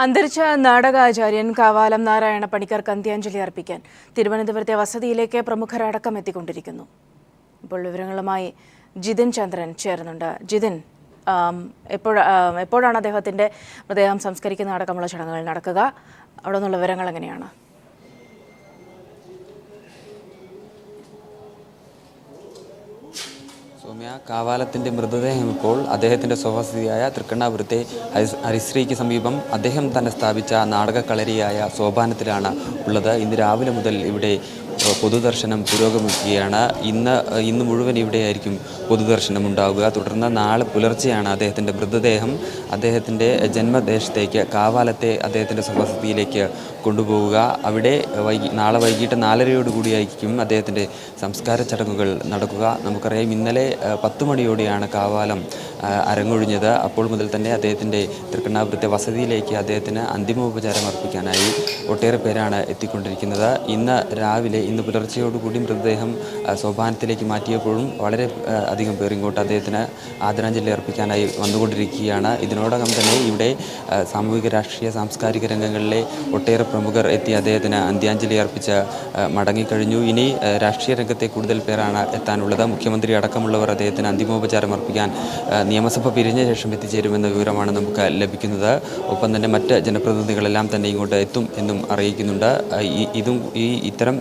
അന്തരിച്ച നാടകാചാര്യൻ കാവാലം നാരായണ പണിക്കർക്ക് അന്ത്യാഞ്ജലി അർപ്പിക്കാൻ തിരുവനന്തപുരത്തെ വസതിയിലേക്ക് പ്രമുഖരടക്കം എത്തിക്കൊണ്ടിരിക്കുന്നു. ഇപ്പോൾ വിവരങ്ങളുമായി ജിതിൻ ചന്ദ്രൻ ചേരുന്നുണ്ട്. ജിതിൻ, എപ്പോഴാണ് അദ്ദേഹത്തിന്റെ മൃതദേഹം സംസ്കരിക്കുന്ന അടക്കമുള്ള ചടങ്ങുകൾ നടക്കുക? അവിടെ നിന്നുള്ള വിവരങ്ങൾ എങ്ങനെയാണ്? സൗമ്യ, കാവാലത്തിൻ്റെ മൃതദേഹം ഇപ്പോൾ അദ്ദേഹത്തിൻ്റെ സ്വവസതിയായ തൃക്കണ്ണാപുരത്തെ ഹരിശ്രീക്ക് സമീപം അദ്ദേഹം തന്നെ സ്ഥാപിച്ച നാടകക്കളരിയായ സോപാനത്തിലാണ് ഉള്ളത്. ഇന്ന് രാവിലെ മുതൽ ഇവിടെ പൊതുദർശനം പുരോഗമിക്കുകയാണ്. ഇന്ന് മുഴുവൻ ഇവിടെയായിരിക്കും പൊതുദർശനം ഉണ്ടാവുക. തുടർന്ന് നാളെ പുലർച്ചെയാണ് അദ്ദേഹത്തിൻ്റെ മൃതദേഹം അദ്ദേഹത്തിൻ്റെ ജന്മദേശത്തേക്ക് കാവാലത്തെ അദ്ദേഹത്തിൻ്റെ സ്വവസതിയിലേക്ക് കൊണ്ടുപോവുക. അവിടെ നാളെ വൈകിട്ട് 4:30 അദ്ദേഹത്തിൻ്റെ സംസ്കാര ചടങ്ങുകൾ നടക്കുക. നമുക്കറിയാം, ഇന്നലെ 10 മണിയോടെയാണ് കാവാലം അരങ്ങൊഴിഞ്ഞത്. അപ്പോൾ മുതൽ തന്നെ അദ്ദേഹത്തിൻ്റെ തൃക്കണ്ണാപുരത്തെ വസതിയിലേക്ക് അദ്ദേഹത്തിന് അന്തിമോപചാരം അർപ്പിക്കാനായി ഒട്ടേറെ പേരാണ് എത്തിക്കൊണ്ടിരിക്കുന്നത്. ഇന്ന് പുലർച്ചയോടുകൂടി മൃതദേഹം സോപാനത്തിലേക്ക് മാറ്റിയപ്പോഴും വളരെ അധികം പേർ ഇങ്ങോട്ട് അദ്ദേഹത്തിന് ആദരാഞ്ജലി അർപ്പിക്കാനായി വന്നുകൊണ്ടിരിക്കുകയാണ്. ഇതിനോടകം തന്നെ ഇവിടെ സാമൂഹിക, രാഷ്ട്രീയ, സാംസ്കാരിക രംഗങ്ങളിലെ ഒട്ടേറെ പ്രമുഖർ എത്തി അദ്ദേഹത്തിന് അന്ത്യാഞ്ജലി അർപ്പിച്ച് മടങ്ങിക്കഴിഞ്ഞു. ഇനി രാഷ്ട്രീയ രംഗത്തെ കൂടുതൽ പേരാണ് എത്താനുള്ളത്. മുഖ്യമന്ത്രി അടക്കമുള്ളവർ അദ്ദേഹത്തിന് അന്തിമോപചാരം അർപ്പിക്കാൻ നിയമസഭ പിരിഞ്ഞ ശേഷം എത്തിച്ചേരുമെന്ന വിവരമാണ് നമുക്ക് ലഭിക്കുന്നത്. ഒപ്പം തന്നെ മറ്റ് ജനപ്രതിനിധികളെല്ലാം തന്നെ ഇങ്ങോട്ട് എത്തും എന്നും അറിയിക്കുന്നുണ്ട്. ഇത്തരം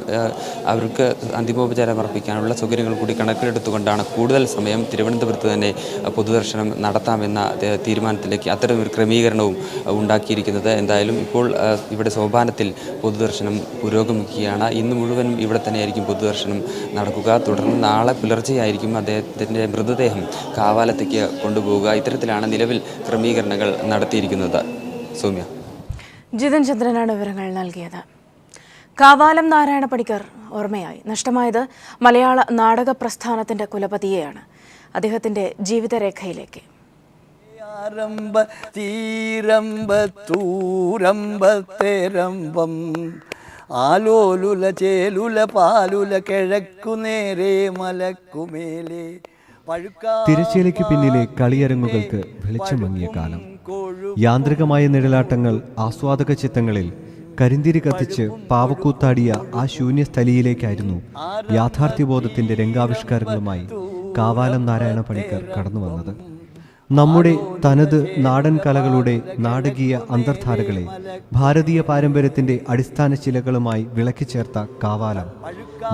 അവർക്ക് അന്തിമോപചാരം അർപ്പിക്കാനുള്ള സൗകര്യങ്ങൾ കൂടി കണക്കിലെടുത്തുകൊണ്ടാണ് കൂടുതൽ സമയം തിരുവനന്തപുരത്ത് തന്നെ പൊതുദർശനം നടത്താമെന്ന തീരുമാനത്തിലേക്ക് അത്തരമൊരു ക്രമീകരണവും ഉണ്ടാക്കിയിരിക്കുന്നത്. എന്തായാലും ഇപ്പോൾ ഇവിടെ സോപാനത്തിൽ പൊതുദർശനം പുരോഗമിക്കുകയാണ്. ഇന്ന് മുഴുവനും ഇവിടെ തന്നെയായിരിക്കും പൊതുദർശനം നടക്കുക. തുടർന്ന് നാളെ പുലർച്ചെയായിരിക്കും അദ്ദേഹത്തിൻ്റെ മൃതദേഹം കാവാലത്തേക്ക് കൊണ്ടുപോവുക. ഇത്തരത്തിലാണ് നിലവിൽ ക്രമീകരണങ്ങൾ നടത്തിയിരിക്കുന്നത്. സൗമ്യ. ജിതൻ ചന്ദ്രനാണ് വിവരങ്ങൾ നൽകിയത്. കാവാലം നാരായണ പണിക്കർ ഓർമ്മയായി. നഷ്ടമായത് മലയാള നാടക പ്രസ്ഥാനത്തിന്റെ കുലപതിയെയാണ്. അദ്ദേഹത്തിന്റെ ജീവിതരേഖയിലേക്ക്. ആലോലുല ചേലുല പാലുല കിഴക്കുനേരെ മലക്കുമേലെ. തിരശ്ശീലയ്ക്ക് പിന്നിലെ കളിയരങ്ങുകൾക്ക് വെളിച്ചം മങ്ങിയ കാലം. യാന്ത്രികമായ നിഴലാട്ടങ്ങൾ ആസ്വാദക ചിത്തങ്ങളിൽ കരിന്തിരി കത്തിച്ച് പാവക്കൂത്താടിയ ആ ശൂന്യസ്ഥലിയിലേക്കായിരുന്നു യാഥാർത്ഥ്യബോധത്തിന്റെ രംഗാവിഷ്കാരങ്ങളുമായി കാവാലം നാരായണ പണിക്കർ കടന്നു വന്നത്. നമ്മുടെ തനത് നാടൻ കലകളുടെ നാടകീയ അന്തർധാരകളെ ഭാരതീയ പാരമ്പര്യത്തിന്റെ അടിസ്ഥാന ശിലകളുമായി വിളക്കിച്ചേർത്ത കാവാലം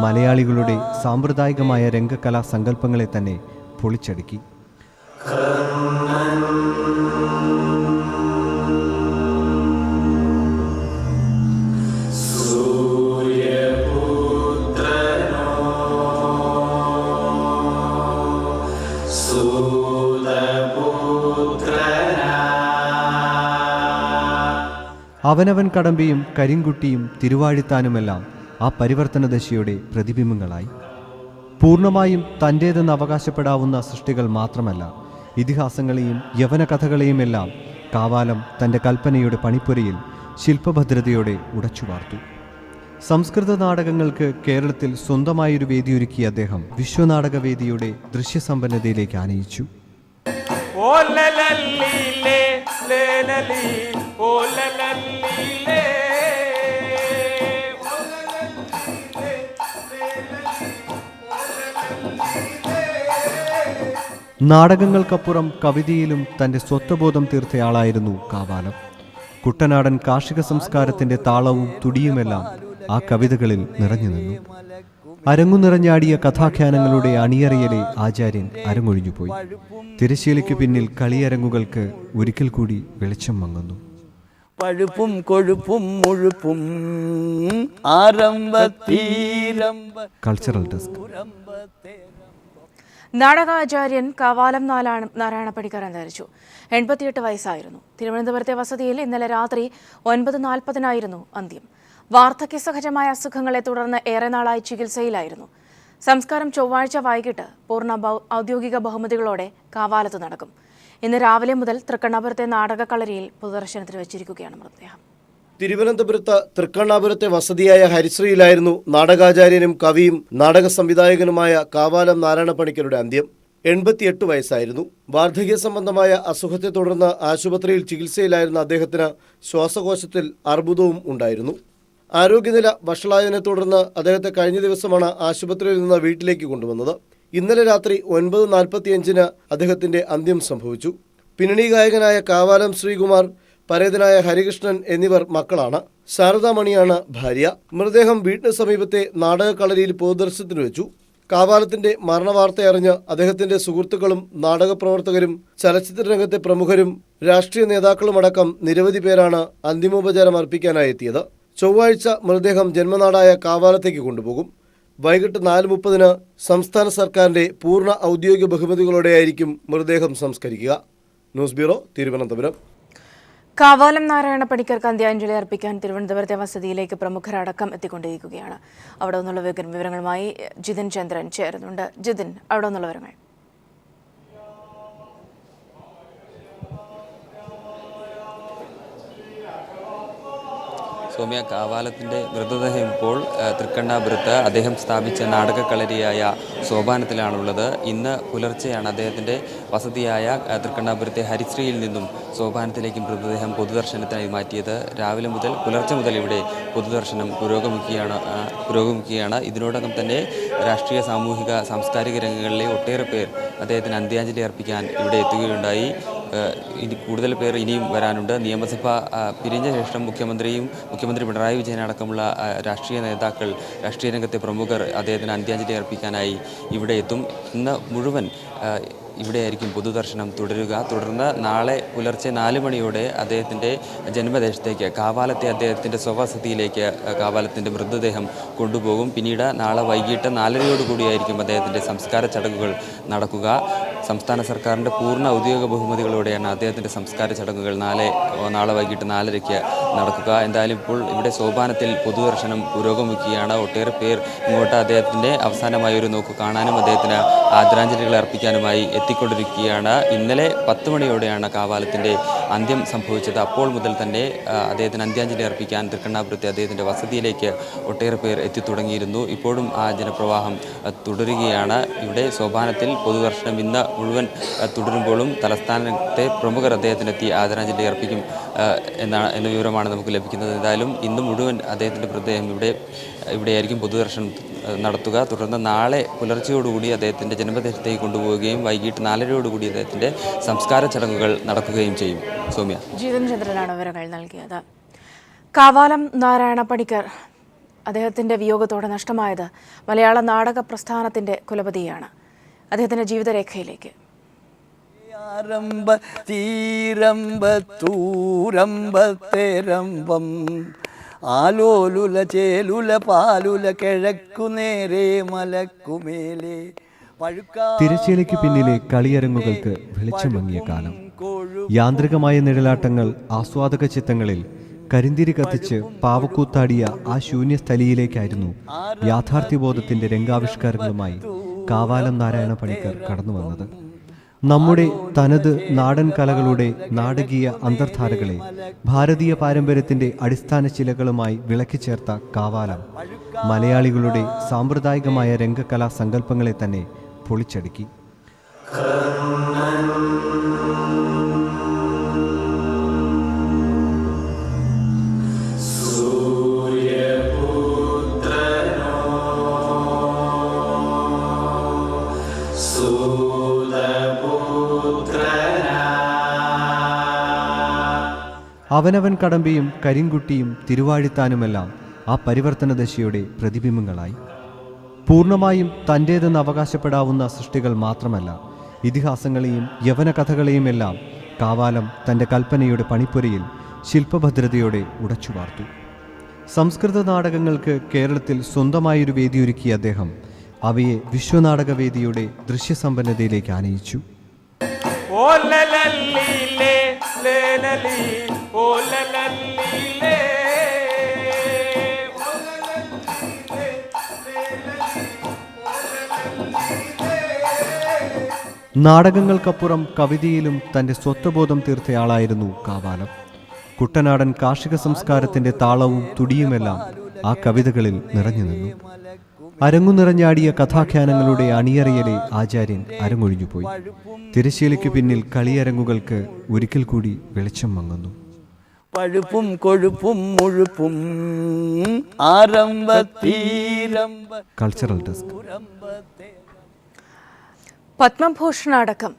മലയാളികളുടെ സാമ്പ്രദായികമായ രംഗകലാ സങ്കല്പങ്ങളെ തന്നെ പൊളിച്ചടുക്കി. അവനവൻ കടമ്പിയും കരിങ്കുട്ടിയും തിരുവാഴിത്താനുമെല്ലാം ആ പരിവർത്തന ദശയുടെ പ്രതിബിംബങ്ങളായി. പൂർണ്ണമായും തൻ്റേതെന്ന് അവകാശപ്പെടാവുന്ന സൃഷ്ടികൾ മാത്രമല്ല, ഇതിഹാസങ്ങളെയും യവന കഥകളെയുമെല്ലാം കാവാലം തൻ്റെ കൽപ്പനയുടെ പണിപ്പുരയിൽ ശില്പഭദ്രതയോടെ ഉടച്ചുവാർത്തു. സംസ്കൃത നാടകങ്ങൾക്ക് കേരളത്തിൽ സ്വന്തമായൊരു വേദിയൊരുക്കിയ അദ്ദേഹം വിശ്വനാടകവേദിയുടെ ദൃശ്യസമ്പന്നതയിലേക്ക് ആനയിച്ചു. നാടകങ്ങൾക്കപ്പുറം കവിതയിലും തൻ്റെ സ്വത്വബോധം തീർത്തയാളായിരുന്നു കാവാലം. കുട്ടനാടൻ കാർഷിക സംസ്കാരത്തിന്റെ താളവും തുടിയുമെല്ലാം ആ കവിതകളിൽ നിറഞ്ഞു നിന്നു. അരങ്ങു നിറഞ്ഞാടിയ കഥാഖ്യാനങ്ങളുടെ അണിയറിയലെ ആചാര്യൻ അരങ്ങൊഴിഞ്ഞുപോയി. തിരശ്ശീലയ്ക്ക് പിന്നിൽ കളിയരങ്ങുകൾക്ക് ഒരിക്കൽ കൂടി വെളിച്ചം മങ്ങുന്നു. പഴുപ്പും കൊഴുപ്പും മുഴുപ്പും കൾച്ചറൽ ഡെസ്ക്. നാടകാചാര്യൻ കാവാലം നാരായണ പണിക്കർ അന്തരിച്ചു. 88 വയസ്സായിരുന്നു. തിരുവനന്തപുരത്തെ വസതിയിൽ ഇന്നലെ രാത്രി 9:40 അന്ത്യം. വാർദ്ധക്യ സഹജമായ അസുഖങ്ങളെ തുടർന്ന് ഏറെ നാളായി ചികിത്സയിലായിരുന്നു. സംസ്കാരം ചൊവ്വാഴ്ച വൈകിട്ട് പൂർണ്ണ ഔദ്യോഗിക ബഹുമതികളോടെ കാവാലത്ത് നടക്കും. ഇന്ന് രാവിലെ മുതൽ തൃക്കണ്ണാപുരത്തെ നാടകക്കളരിയിൽ പൊതുദർശനത്തിന് വെച്ചിരിക്കുകയാണ് മൃതദേഹം. തിരുവനന്തപുരത്ത് തൃക്കണ്ണാപുരത്തെ വസതിയായ ഹരിശ്രീയിലായിരുന്നു നാടകാചാര്യനും കവിയും നാടക സംവിധായകനുമായ കാവാലം നാരായണ പണിക്കരുടെ അന്ത്യം. 88 വയസ്സായിരുന്നു. വാർദ്ധക്യ സംബന്ധമായ അസുഖത്തെ തുടർന്ന് ആശുപത്രിയിൽ ചികിത്സയിലായിരുന്ന അദ്ദേഹത്തിന് ശ്വാസകോശത്തിൽ അർബുദവും ഉണ്ടായിരുന്നു. ആരോഗ്യനില വഷളായതിനെ തുടർന്ന് അദ്ദേഹത്തെ കഴിഞ്ഞ ദിവസമാണ് ആശുപത്രിയിൽ നിന്ന് വീട്ടിലേക്ക് കൊണ്ടുവന്നത്. ഇന്നലെ രാത്രി 9:45 അദ്ദേഹത്തിന്റെ അന്ത്യം സംഭവിച്ചു. പിന്നണി ഗായകനായ കാവാലം ശ്രീകുമാർ, പരേതനായ ഹരികൃഷ്ണൻ എന്നിവർ മക്കളാണ്. ശാരദാമണിയാണ് ഭാര്യ. മൃതദേഹം വീടിന് സമീപത്തെ നാടകക്കളരിയിൽ പൊതുദർശനത്തിന് വെച്ചു. കാവാലത്തിന്റെ മരണവാർത്തയറിഞ്ഞ് അദ്ദേഹത്തിന്റെ സുഹൃത്തുക്കളും നാടകപ്രവർത്തകരും ചലച്ചിത്ര രംഗത്തെ പ്രമുഖരും രാഷ്ട്രീയ നേതാക്കളുമടക്കം നിരവധി പേരാണ് അന്തിമോപചാരം അർപ്പിക്കാനായി എത്തിയത്. ചൊവ്വാഴ്ച മൃതദേഹം ജന്മനാടായ കാവാലത്തേക്ക് കൊണ്ടുപോകും. വൈകിട്ട് 4:30 സംസ്ഥാന സർക്കാരിന്റെ പൂർണ്ണ ഔദ്യോഗിക ബഹുമതികളോടെയായിരിക്കും മൃതദേഹം സംസ്കരിക്കുക. News bureau, Thiruvananthapuram. കാവാലം നാരായണ പണിക്കർക്ക് അന്ത്യാഞ്ജലി അർപ്പിക്കാൻ തിരുവനന്തപുരത്തെ വസതിയിലേക്ക് പ്രമുഖരടക്കം എത്തിക്കൊണ്ടിരിക്കുകയാണ്. അവിടെ നിന്നുള്ള വിവരങ്ങളുമായി ജിതിൻ ചന്ദ്രൻ ചേരുന്നുണ്ട്. ജിതിൻ, അവിടെ നിന്നുള്ള വിവരങ്ങൾ. സൗമ്യ, കാവാലത്തിൻ്റെ മൃതദേഹം ഇപ്പോൾ തൃക്കണ്ണാപുരത്ത് അദ്ദേഹം സ്ഥാപിച്ച നാടകക്കളരിയായ സോപാനത്തിലാണുള്ളത്. ഇന്ന് പുലർച്ചെയാണ് അദ്ദേഹത്തിൻ്റെ വസതിയായ തൃക്കണ്ണാപുരത്തെ ഹരിശ്രീയിൽ നിന്നും സോപാനത്തിലേക്ക് മൃതദേഹം പൊതുദർശനത്തിനായി മാറ്റിയത്. രാവിലെ മുതൽ പുലർച്ചെ മുതൽ ഇവിടെ പൊതുദർശനം പുരോഗമിക്കുകയാണ്. ഇതിനോടകം തന്നെ രാഷ്ട്രീയ, സാമൂഹിക, സാംസ്കാരിക രംഗങ്ങളിലെ ഒട്ടേറെ പേർ അദ്ദേഹത്തിന് അന്ത്യാഞ്ജലി അർപ്പിക്കാൻ ഇവിടെ എത്തുകയുണ്ടായി. ഇനി കൂടുതൽ പേർ ഇനിയും വരാനുണ്ട്. നിയമസഭ പിരിഞ്ഞ ശേഷം മുഖ്യമന്ത്രി പിണറായി വിജയൻ അടക്കമുള്ള രാഷ്ട്രീയ നേതാക്കൾ, രാഷ്ട്രീയ രംഗത്തെ പ്രമുഖർ അദ്ദേഹത്തിന് അന്ത്യാഞ്ജലി അർപ്പിക്കാനായി ഇവിടെ എത്തും. ഇന്ന് മുഴുവൻ ഇവിടെയായിരിക്കും പൊതുദർശനം തുടരുക. തുടർന്ന് നാളെ പുലർച്ചെ 4 മണിയോടെ അദ്ദേഹത്തിൻ്റെ ജന്മദേശത്തേക്ക് കാവാലത്തെ അദ്ദേഹത്തിൻ്റെ സ്വവസതിയിലേക്ക് കാവാലത്തിൻ്റെ മൃതദേഹം കൊണ്ടുപോകും. പിന്നീട് നാളെ വൈകിട്ട് 4:30 അദ്ദേഹത്തിൻ്റെ സംസ്കാര ചടങ്ങുകൾ നടക്കുക. സംസ്ഥാന സർക്കാരിൻ്റെ പൂർണ്ണ ഔദ്യോഗിക ബഹുമതികളോടെയാണ് അദ്ദേഹത്തിൻ്റെ സംസ്കാര ചടങ്ങുകൾ നാളെ വൈകിട്ട് 4:30 നടക്കുക. എന്തായാലും ഇപ്പോൾ ഇവിടെ സോപാനത്തിൽ പൊതുദർശനം പുരോഗമിക്കുകയാണ്. ഒട്ടേറെ പേർ ഇങ്ങോട്ട് അദ്ദേഹത്തിൻ്റെ അവസാനമായ ഒരു നോക്ക് കാണാനും അദ്ദേഹത്തിന് ആദരാഞ്ജലികൾ അർപ്പിക്കാനുമായി എത്തിക്കൊണ്ടിരിക്കുകയാണ്. ഇന്നലെ 10 മണിയോടെയാണ് കാവാലത്തിൻ്റെ അന്ത്യം സംഭവിച്ചത്. അപ്പോൾ മുതൽ തന്നെ അദ്ദേഹത്തിന് അന്ത്യാഞ്ജലി അർപ്പിക്കാൻ തൃക്കണ്ണാപുരത്തെ അദ്ദേഹത്തിൻ്റെ വസതിയിലേക്ക് ഒട്ടേറെ പേർ എത്തിത്തുടങ്ങിയിരുന്നു. ഇപ്പോഴും ആ ജനപ്രവാഹം തുടരുകയാണ്. ഇവിടെ സോപാനത്തിൽ പൊതുദർശനം ഇന്ന് മുഴുവൻ തുടരുമ്പോഴും തലസ്ഥാനത്തെ പ്രമുഖർ അദ്ദേഹത്തിനെത്തി ആദരാഞ്ജലി അർപ്പിക്കും എന്ന വിവരമാണ് നമുക്ക് ലഭിക്കുന്നത്. എന്തായാലും ഇന്ന് മുഴുവൻ അദ്ദേഹത്തിൻ്റെ മൃതദേഹം ഇവിടെയായിരിക്കും പൊതുദർശനം നടത്തുക. തുടർന്ന് നാളെ പുലർച്ചയോടുകൂടി അദ്ദേഹത്തിൻ്റെ ജന്മദേശത്തേക്ക് കൊണ്ടുപോവുകയും വൈകിട്ട് 4:30 അദ്ദേഹത്തിൻ്റെ സംസ്കാര ചടങ്ങുകൾ നടക്കുകയും ചെയ്യും. സൗമ്യ, ജിതിൻ ചന്ദ്രനാണ് വിവരങ്ങൾ നൽകിയത്. കാവാലം നാരായണ പണിക്കർ, അദ്ദേഹത്തിൻ്റെ വിയോഗത്തോടെ നഷ്ടമായത് മലയാള നാടക പ്രസ്ഥാനത്തിൻ്റെ കുലപതിയാണ്. അദ്ദേഹത്തിൻ്റെ ജീവിതരേഖയിലേക്ക്. ആലോലുല ചേലുല പാലുല കിഴക്കുനേരെ മലക്കുമേലെ. തിരശ്ശീലയ്ക്ക് പിന്നിലെ കളിയരങ്ങുകൾക്ക് വെളിച്ചമങ്ങിയ കാലം. യാന്ത്രികമായ നിഴലാട്ടങ്ങൾ ആസ്വാദക ചിത്തങ്ങളിൽ കരിന്തിരി കത്തിച്ച് പാവക്കൂത്താടിയ ആ ശൂന്യസ്ഥലിയിലേക്കായിരുന്നു യാഥാർത്ഥ്യബോധത്തിന്റെ രംഗാവിഷ്കാരങ്ങളുമായി കാവാലം നാരായണ പണിക്കർ കടന്നു വന്നത്. നമ്മുടെ തനത് നാടൻ കലകളുടെ നാടകീയ അന്തർധാരകളെ ഭാരതീയ പാരമ്പര്യത്തിന്റെ അടിസ്ഥാന ശിലകളുമായി വിളക്കിച്ചേർത്ത കാവാലം മലയാളികളുടെ സാമ്പ്രദായികമായ രംഗകലാ സങ്കല്പങ്ങളെ തന്നെ പൊളിച്ചടുക്കി. അവനവൻ കടമ്പിയും കരിങ്കുട്ടിയും തിരുവാഴിത്താനുമെല്ലാം ആ പരിവർത്തന ദശയുടെ പ്രതിബിംബങ്ങളായി. പൂർണ്ണമായും തൻ്റേതെന്ന് അവകാശപ്പെടാവുന്ന സൃഷ്ടികൾ മാത്രമല്ല, ഇതിഹാസങ്ങളെയും യവന കഥകളെയുമെല്ലാം കാവാലം തൻ്റെ കൽപ്പനയുടെ പണിപ്പുരയിൽ ശില്പഭദ്രതയോടെ ഉടച്ചുവാർത്തു. സംസ്കൃത നാടകങ്ങൾക്ക് കേരളത്തിൽ സ്വന്തമായൊരു വേദിയൊരുക്കിയ അദ്ദേഹം അവയെ വിശ്വനാടകവേദിയുടെ ദൃശ്യസമ്പന്നതയിലേക്ക് ആനയിച്ചു. നാടകങ്ങൾക്കപ്പുറം കവിതയിലും തൻ്റെ സ്വത്വബോധം തീർത്തയാളായിരുന്നു കാവാലം. കുട്ടനാടൻ കാർഷിക സംസ്കാരത്തിൻ്റെ താളവും തുടിയുമെല്ലാം ആ കവിതകളിൽ നിറഞ്ഞു നിന്നു. അരങ്ങുനിറഞ്ഞാടിയ കഥാഖ്യാനങ്ങളുടെ അണിയറയിലെ ആചാര്യൻ അരങ്ങൊഴിഞ്ഞുപോയി. തിരശ്ശീലയ്ക്ക് പിന്നിൽ കളിയരങ്ങുകൾക്ക് ഒരിക്കൽ കൂടി വെളിച്ചം മങ്ങുന്നു. പഴുപ്പും കൊഴുപ്പും മുഴുപ്പും ആരംഭത്തീരംഭ കൾച്ചറൽ ഡെസ്ക്. പത്മഭൂഷൺ അടക്കം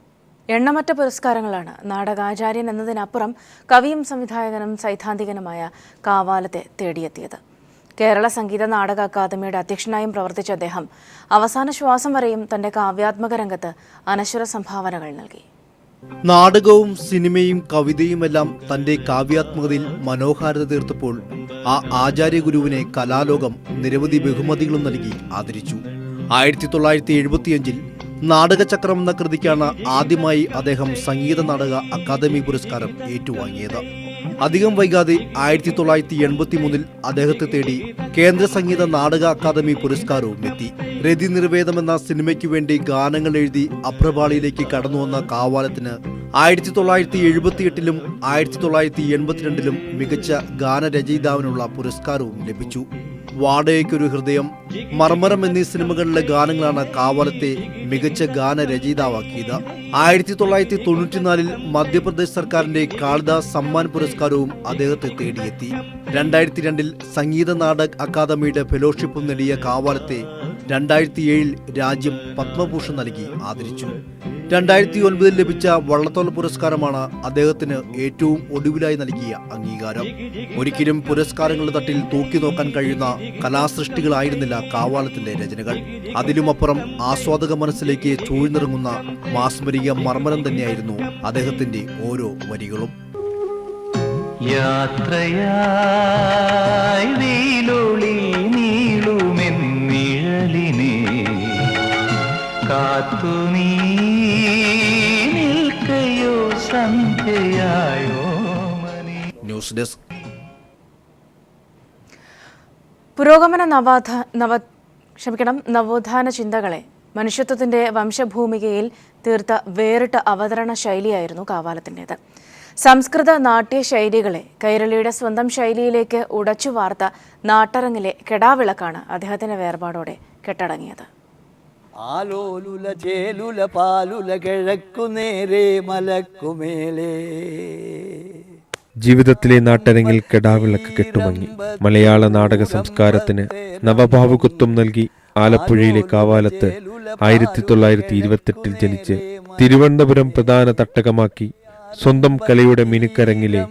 എണ്ണമറ്റ പുരസ്കാരങ്ങളാണ് നാടകാചാര്യൻ എന്നതിനപ്പുറം കവിയും സംവിധായകനും സൈദ്ധാന്തികനുമായ കാവാലത്തെ തേടിയെത്തിയത്. കേരള സംഗീത നാടക അക്കാദമിയുടെ അധ്യക്ഷനായും പ്രവർത്തിച്ച അദ്ദേഹം അവസാന ശ്വാസം വരെയും തന്റെ കാവ്യാത്മക രംഗത്ത് അനശ്വര സംഭാവനകൾ നൽകി. നാടകവും സിനിമയും കവിതയുമെല്ലാം തന്റെ കാവ്യാത്മകതയിൽ മനോഹാരിത തീർത്തപ്പോൾ ആ ആചാര്യഗുരുവിനെ കലാലോകം നിരവധി ബഹുമതികളും നൽകി ആദരിച്ചു. 1975 നാടകചക്രം എന്ന കൃതിക്കാണ് ആദ്യമായി അദ്ദേഹം സംഗീത നാടക അക്കാദമി പുരസ്കാരം ഏറ്റുവാങ്ങിയത്. അധികം വൈകാതെ 1983 അദ്ദേഹത്തെ തേടി കേന്ദ്ര സംഗീത നാടക അക്കാദമി പുരസ്കാരവും എത്തി. രതി നിർവേദം എന്ന സിനിമയ്ക്ക് വേണ്ടി ഗാനങ്ങൾ എഴുതി അഭ്രപാളിയിലേക്ക് കടന്നുവന്ന കാവാലത്തിന് 1978 1982 മികച്ച ഗാനരചയിതാവിനുള്ള പുരസ്കാരവും ലഭിച്ചു. വാടകയ്ക്കൊരു ഹൃദയം, മർമരം എന്നീ സിനിമകളിലെ ഗാനങ്ങളാണ് കാവാലത്തെ മികച്ച ഗാനരചയിതാവാക്കിയത്. 1994 മധ്യപ്രദേശ് സർക്കാരിന്റെ കാളിദാസ് സമ്മാൻ പുരസ്കാരവും അദ്ദേഹത്തെ തേടിയെത്തി. 2002 സംഗീത നാടക അക്കാദമിയുടെ ഫെലോഷിപ്പും നേടിയ കാവാലത്തെ 2007 രാജ്യം പത്മഭൂഷൺ നൽകി ആദരിച്ചു. 2009 ലഭിച്ച വള്ളത്തോൾ പുരസ്കാരമാണ് അദ്ദേഹത്തിന് ഏറ്റവും ഒടുവിലായി നൽകിയ അംഗീകാരം. ഒരിക്കലും പുരസ്കാരങ്ങളുടെ തട്ടിൽ തൂക്കി നോക്കാൻ കഴിയുന്ന കലാസൃഷ്ടികളായിരുന്നില്ല കാവാലത്തിന്റെ രചനകൾ. അതിലുമപ്പുറം ആസ്വാദക മനസ്സിലേക്ക് ചൂഴ്ന്നിറങ്ങുന്ന മാസ്മരിക മർമ്മരം തന്നെയായിരുന്നു അദ്ദേഹത്തിന്റെ ഓരോ വരികളും. യാത്രയായി വീലൊളി നീളുമെന്നിഴലിനെ കാത്തു നീ നിൽക്കയോ സന്ധ്യയായോ. News desk. പുരോഗമന നവോത്ഥാന ചിന്തകളെ മനുഷ്യത്വത്തിന്റെ വംശഭൂമികയിൽ തീർത്ത വേറിട്ട അവതരണ ശൈലിയായിരുന്നു കാവാലത്തിൻ്റെത്. സംസ്കൃത നാട്യ ശൈലികളെ കൈരളിയുടെ സ്വന്തം ശൈലിയിലേക്ക് ഉടച്ചു വാർത്ത നാട്ടരങ്ങിലെ കെടാവിളക്കാണ് അദ്ദേഹത്തിന്റെ വേർപാടോടെ കെട്ടടങ്ങിയത്. ആലോലുല ചേലുല പാലുല കിഴക്കു നേരെ മലക്കുമേലേ. ജീവിതത്തിലെ നാട്ടരങ്ങിൽ കെടാവിളക്ക് കെട്ടുമങ്ങി. മലയാള നാടക സംസ്കാരത്തിന് നവഭാവുകത്വം നൽകി ആലപ്പുഴയിലെ കാവാലത്ത് 1928 ജനിച്ച് തിരുവനന്തപുരം പ്രധാന തട്ടകമാക്കി സ്വന്തം കലയുടെ മിനുക്കരങ്ങിലെ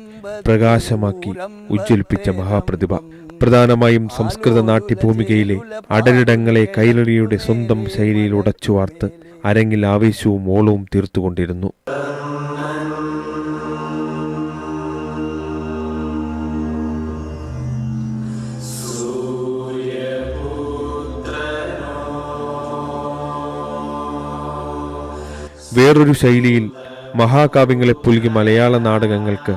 പ്രകാശമാക്കി ഉജ്ജ്വലിപ്പിച്ച മഹാപ്രതിഭ. പ്രധാനമായും സംസ്കൃത നാട്യഭൂമികയിലെ അടരിടങ്ങളെ കൈരളിയുടെ സ്വന്തം ശൈലിയിൽ ഉടച്ചുവാർത്ത് അരങ്ങിൽ ആവേശവും ഓളവും തീർത്തുകൊണ്ടിരുന്നു. വേറൊരു ശൈലിയിൽ മഹാകാവ്യങ്ങളെ പുൽകി മലയാള നാടകങ്ങൾക്ക്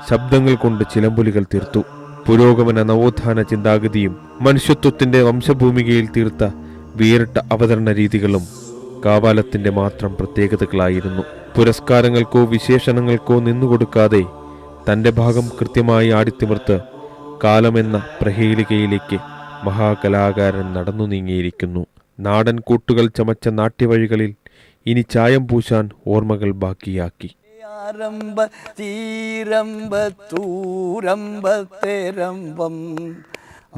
ശബ്ദങ്ങൾ കൊണ്ട് ചിലമ്പൊലികൾ തീർത്തു. പുരോഗമന നവോത്ഥാന ചിന്താഗതിയും മനുഷ്യത്വത്തിന്റെ വംശഭൂമികയിൽ തീർത്ത വേറിട്ട അവതരണ രീതികളും കാവാലത്തിന്റെ മാത്രം പ്രത്യേകതകളായിരുന്നു. പുരസ്കാരങ്ങൾക്കോ വിശേഷണങ്ങൾക്കോ നിന്നുകൊടുക്കാതെ തന്റെ ഭാഗം കൃത്യമായി ആടിത്തിമിർത്ത് കാലമെന്ന പ്രഹേളികയിലേക്ക് മഹാകലാകാരൻ നടന്നു നീങ്ങിയിരിക്കുന്നു. നാടൻ കൂട്ടുകൾ ചമച്ച നാട്യവഴികളിൽ ഇനി ചായം പൂശാൻ ഓർമ്മകൾ ബാക്കിയാക്കി.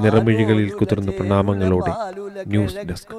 നിറമിഴികളിൽ കുതിർന്ന പ്രണാമങ്ങളോടെ ന്യൂസ് ഡെസ്ക്.